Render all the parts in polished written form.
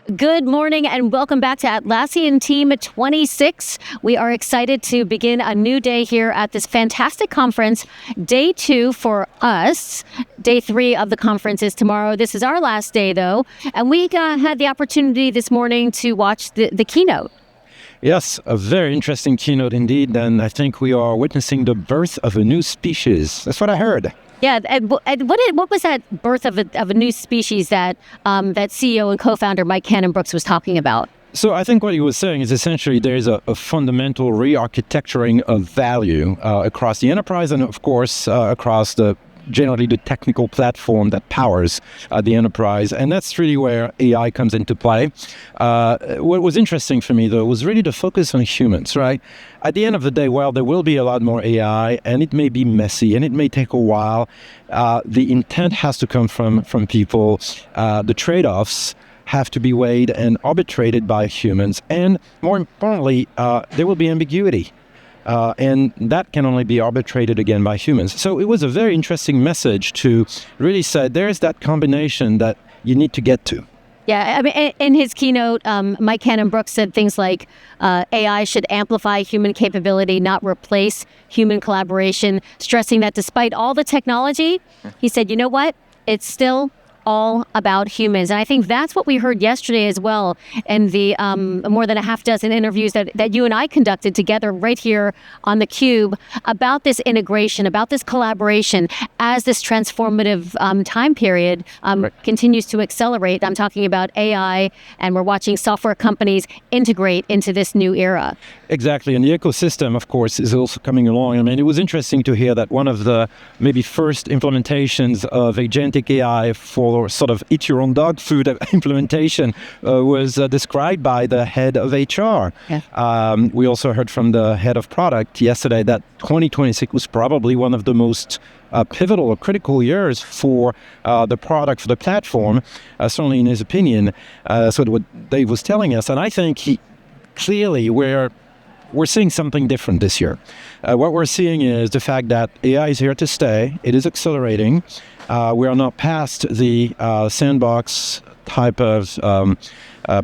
Good morning and welcome back to Atlassian Team 26. We are excited to begin a new day here at this fantastic conference. Day 2 for us. Day 3 of the conference is tomorrow. This is our last day though. And we had the opportunity this morning to watch the keynote. Yes, a very interesting keynote indeed. And I think we are witnessing the birth of a new species. That's what I heard. Yeah, and what was that birth of a new species that that CEO and co-founder Mike Cannon-Brookes was talking about? So I think what he was saying is essentially there's a fundamental re-architecturing of value across the enterprise and of course across generally the technical platform that powers the enterprise. And that's really where AI comes into play. What was interesting for me, though, was really the focus on humans, right? At the end of the day, well, there will be a lot more AI, and it may be messy, and it may take a while. The intent has to come from people. The trade-offs have to be weighed and arbitrated by humans. And more importantly, there will be ambiguity. And that can only be arbitrated again by humans. So it was a very interesting message to really say there's that combination that you need to get to. Yeah, I mean, in his keynote, Mike Cannon-Brookes said things like AI should amplify human capability, not replace human collaboration, stressing that despite all the technology, he said, you know what, it's still all about humans. And I think that's what we heard yesterday as well in the more than a half dozen interviews that you and I conducted together right here on theCUBE about this integration, about this collaboration as this transformative time period continues to accelerate. I'm talking about AI, and we're watching software companies integrate into this new era. Exactly, and the ecosystem, of course, is also coming along. I mean, it was interesting to hear that one of the maybe first implementations of agentic AI for sort of eat your own dog food implementation was described by the head of HR. Yeah. We also heard from the head of product yesterday that 2026 was probably one of the most pivotal or critical years for the product, for the platform, certainly in his opinion. So what Dave was telling us, and I think clearly we're seeing something different this year. What we're seeing is the fact that AI is here to stay. It is accelerating. We are not past the sandbox type of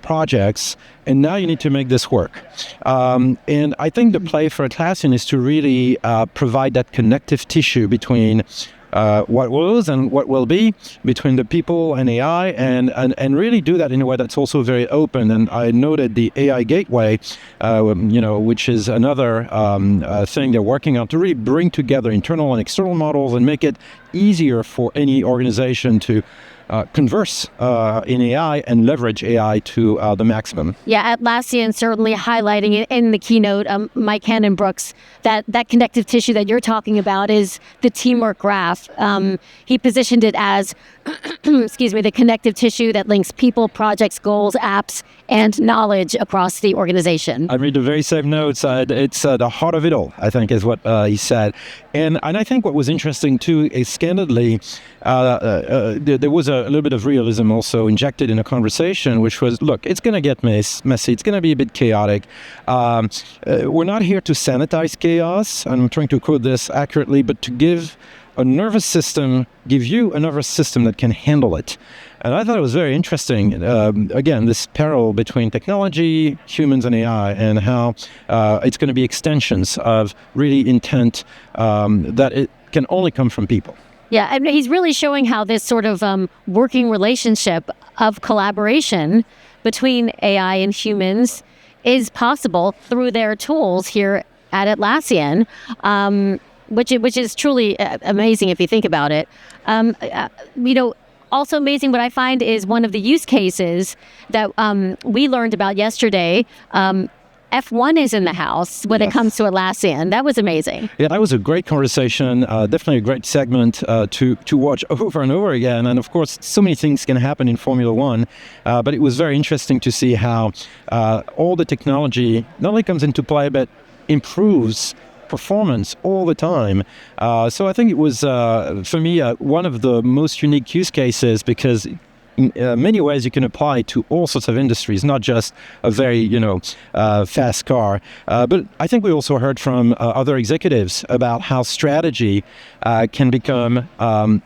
projects, and now you need to make this work. And I think the play for Atlassian is to really provide that connective tissue between what was and what will be, between the people and AI, and really do that in a way that's also very open. And I noted the AI Gateway, which is another thing they're working on to really bring together internal and external models and make it easier for any organization to converse in AI and leverage AI to the maximum. Yeah, Atlassian certainly highlighting it in the keynote. Mike Cannon-Brookes, that connective tissue that you're talking about is the teamwork graph. He positioned it as, the connective tissue that links people, projects, goals, apps, and knowledge across the organization. I read the very same notes. It's the heart of it all, I think, is what he said. And I think what was interesting too is candidly, there was a little bit of realism also injected in a conversation, which was, look, it's going to get messy. It's going to be a bit chaotic. We're not here to sanitize chaos. I'm trying to quote this accurately, but to give you a nervous system that can handle it. And I thought it was very interesting, again, this parallel between technology, humans, and AI, and how it's going to be extensions of really intent that it can only come from people. Yeah, and he's really showing how this sort of working relationship of collaboration between AI and humans is possible through their tools here at Atlassian, which is truly amazing if you think about it. Also amazing, what I find is one of the use cases that we learned about yesterday. F1 is in the house when it comes to Atlassian. That was amazing. Yeah, that was a great conversation. Definitely a great segment to watch over and over again. And of course, so many things can happen in Formula One. But it was very interesting to see how all the technology not only comes into play, but improves performance all the time. So I think it was, for me, one of the most unique use cases because in many ways you can apply to all sorts of industries, not just a very, fast car. But I think we also heard from other executives about how strategy can become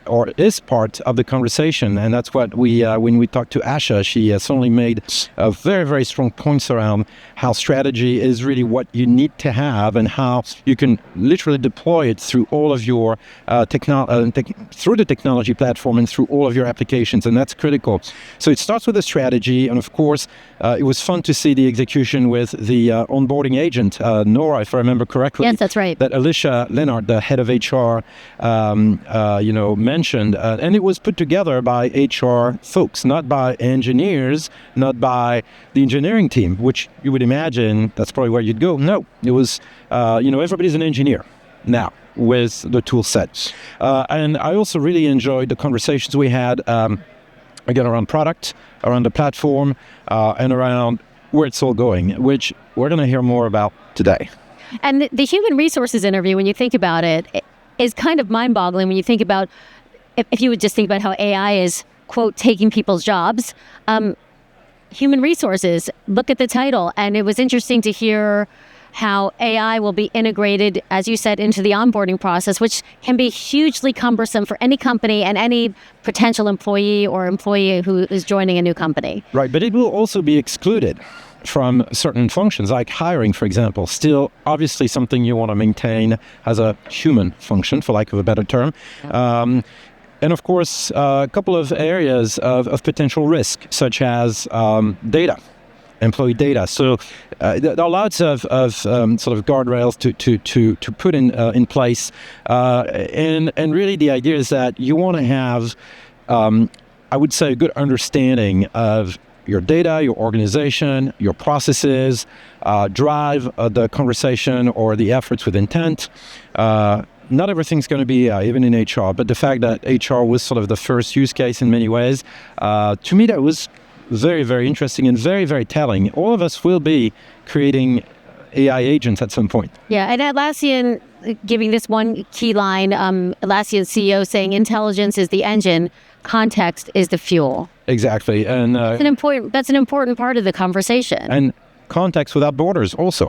or is part of the conversation. And that's what when we talked to Asha, she certainly made very, very strong points around how strategy is really what you need to have and how you can literally deploy it through all of your through the technology platform and through all of your applications. And that's critical. So it starts with a strategy. And of course, it was fun to see the execution with the onboarding agent, Nora, if I remember correctly. Yes, that's right. That Alicia Leonard, the head of HR, mentioned. And it was put together by HR folks, not by engineers, not by the engineering team, which you would imagine that's probably where you'd go. No, it was, everybody's an engineer now with the tool set. And I also really enjoyed the conversations we had, again, around product, around the platform, and around where it's all going, which we're going to hear more about today. And the human resources interview, when you think about it, is kind of mind-boggling when you think about, if you would just think about how AI is, quote, taking people's jobs. Human resources, look at the title. And it was interesting to hear how AI will be integrated, as you said, into the onboarding process, which can be hugely cumbersome for any company and any potential employee or employee who is joining a new company. Right, but it will also be excluded from certain functions, like hiring, for example. Still, obviously, something you want to maintain as a human function, for lack of a better term. And of course, a couple of areas of potential risk, such as data. Employee data. So there are lots of sort of guardrails to put in place, and really the idea is that you want to have, I would say, a good understanding of your data, your organization, your processes, drive the conversation or the efforts with intent. Not everything's going to be even in HR, but the fact that HR was sort of the first use case in many ways, to me that was very, very interesting and very, very telling. All of us will be creating AI agents at some point. Yeah, and Atlassian, giving this one key line, Atlassian CEO saying intelligence is the engine, context is the fuel. Exactly. And that's an important part of the conversation. And context without borders also,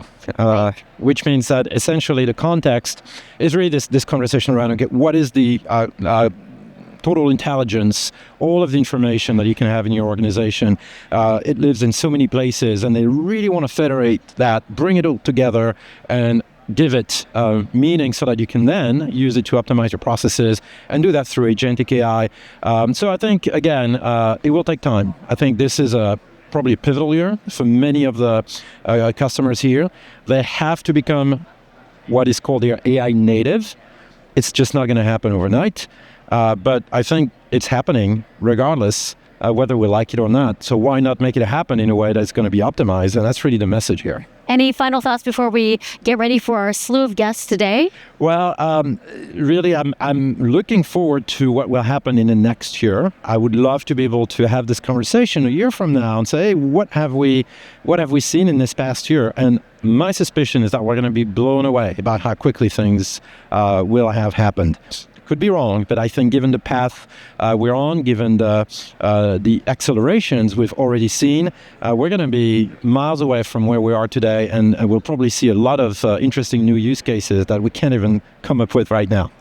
which means that essentially the context is really this conversation around, okay, what is the total intelligence, all of the information that you can have in your organization. It lives in so many places, and they really want to federate that, bring it all together, and give it meaning so that you can then use it to optimize your processes and do that through agentic AI. So I think, again, it will take time. I think this is probably a pivotal year for many of the customers here. They have to become what is called their AI native. It's just not going to happen overnight. But I think it's happening regardless, whether we like it or not. So why not make it happen in a way that's going to be optimized? And that's really the message here. Any final thoughts before we get ready for our slew of guests today? Well, really, I'm looking forward to what will happen in the next year. I would love to be able to have this conversation a year from now and say, hey, what have we seen in this past year? And my suspicion is that we're going to be blown away about how quickly things will have happened. Could be wrong, but I think given the path we're on, given the accelerations we've already seen, we're going to be miles away from where we are today, and we'll probably see a lot of interesting new use cases that we can't even come up with right now.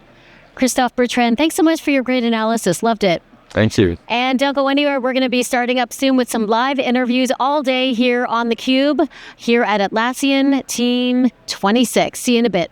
Christophe Bertrand, thanks so much for your great analysis. Loved it. Thank you. And don't go anywhere. We're going to be starting up soon with some live interviews all day here on theCUBE, here at Atlassian Team 26. See you in a bit.